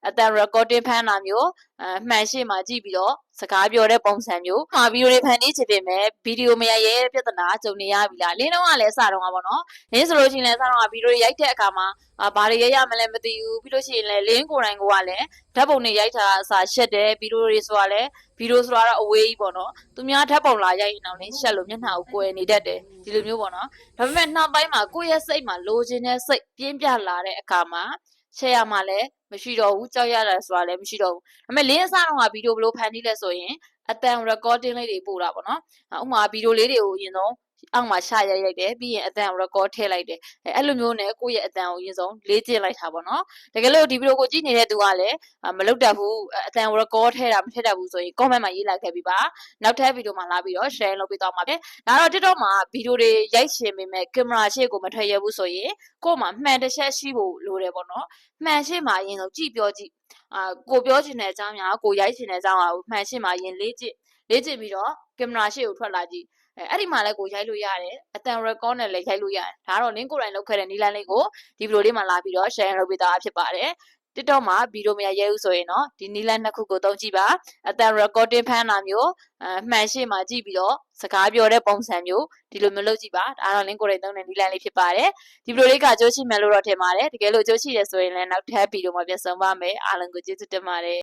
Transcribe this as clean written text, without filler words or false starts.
အတန် recording ဖမ်းတာမျိုးမှန်ရှိမှကြည့်ပြီးတော့စကားပြောတဲ့ပုံစံမျိုးမှာဗီဒီယိုတွေဖန်တီးချင်ပေမဲ့ဗီဒီယိုမရရဲပြဿနာကြုံနေရပြီလားလင်းတော့ကလည်းစတော့ကပေါ့နော်လင်းဆိုလို့ရှိရင်လည်းစတော့ကဗီဒီယိုတွေရိုက်တဲ့အခါမှာဘာတွေရိုက်ရမလဲမသိဘူးပြီးလို့ရှိရင်လည်းလင်းကိုယ်တိုင်ကလည်းဓာတ်ပုံတွေရိုက်တာအစားရှက်တယ်ဗီဒီယိုတွေဆိုတာလည်းဗီဒီယိုဆိုတာတော့အဝေးကြီးပေါ့နော်သူများဓာတ်ပုံလာရိုက်ရင်တော့လင်းရှက်လို့မျက်နှာကိုကွယ်နေတတ်တယ်ဒီလိုမျိုးပေါ့နော်ဒါပေမဲ့နောက်ပိုင်းမှာကိုယ့်ရဲ့စိတ်မှာလိုချင်တဲ့စိတ်ပြင်းပြလာတဲ့အခါမှာshare ရမှာလည်းမရှိတော့ဘူးကြောက်ရတာဆိုတာလည်းမရှိတော့ဘူးဒါပေမဲ့လင်းအစားတော့ကဗီဒီယိုဘယ်လိုဖန်တီးလဲဆိုရင်အတန် recording လေးတွေပို့တာပေါ့နော်ဥပမာဗီဒီယိုလေးတွေကိုအရင်ဆုံးအောက်မှာရှာရိုက်တယ်ပြီးရင်အတန် record ထည့်လိုက်တယ်အဲ့လိုမျိုးနဲ့ကိုယ့်ရဲ့အတန်ကိုအရင်ဆုံးလေ့ကျင့်လိုက်တာပေါ့နော်တကယ်လို့ဒီဗီဒီယိုကိုကြည့်နေတဲ့သူကလည်းမလုပ်တတ်ဘူးအတန် record ထည့်တာမထည့်တတ်ဘူးဆိုရင် comment မှာရေးလိုက်ခဲ့ပြီးပါနောက်ထပ်ဗီဒီယိုမှာလာပြီးတော့ share လုပ်ပေးသွားမှာပဲဒါတော့ TikTok မှာဗီဒီယိုတွေရိုက်ရှင်ပေမဲ့ကင်မရာရှေ့ကိုမထွက်ရဘူးဆိုရင်ကို့မှာမှန်တစ်ချက်ရှိဖို့လိုတယ်ပေါ့နော်မှန်ရှေ့မှာအရင်ဆုံးကြည့်ပြောကြည့်ကိုပြောချင်တဲ့အကြောင်းအရာကိုရိုက်ချင်တဲ့အကြောင်းအရာကိုမှန်ရှေ့မှာရင်လေ့ကျင့်ပြီးတော့ကင်မရာရှေ့ကိုထွက်လာကြည့်အဲ့ဒီမှာလည်းကိုရိုက်လို့ရတယ်အတန် record နဲ့လည်းရိုက်လို့ရတယ်ဒါတော့လင်းကိုယ်တိုင်လုပ်ခဲ့တဲ့နည်းလမ်းလေးကိုဒီဗီဒီယိုလေးမှာလာပြီးတော့ share လုပ်ပေးတာဖြစ်ပါတယ် TikTok မှာဗီဒီယိုမရရဲဘူးဆိုရင်တော့ဒီနည်းလမ်းနှစ်ခုကိုသုံးကြည့်ပါအတန် recording ဖမ်းတာမျိုးမှန်ရှေ့မှာကြည့်ပြီးတော့စကားပြောတဲ့ပုံစံမျိုးဒီလိုမျိုးလုပ်ကြည့်ပါဒါတော့လင်းကိုယ်တိုင်သုံးတဲ့နည်းလမ်းလေးဖြစ်ပါတယ်ဒီဗီဒီယိုလေးကကြိုးရှိမယ်လို့တော့ထင်ပါတယ်တကယ်လို့ကြိုးရှိရဆိုရင်လည်းနောက်ထပ်ဗီဒီယိုမှာပြန်ဆုံပါမယ်အားလုံးကိုကျေးဇူးတင်ပါတယ်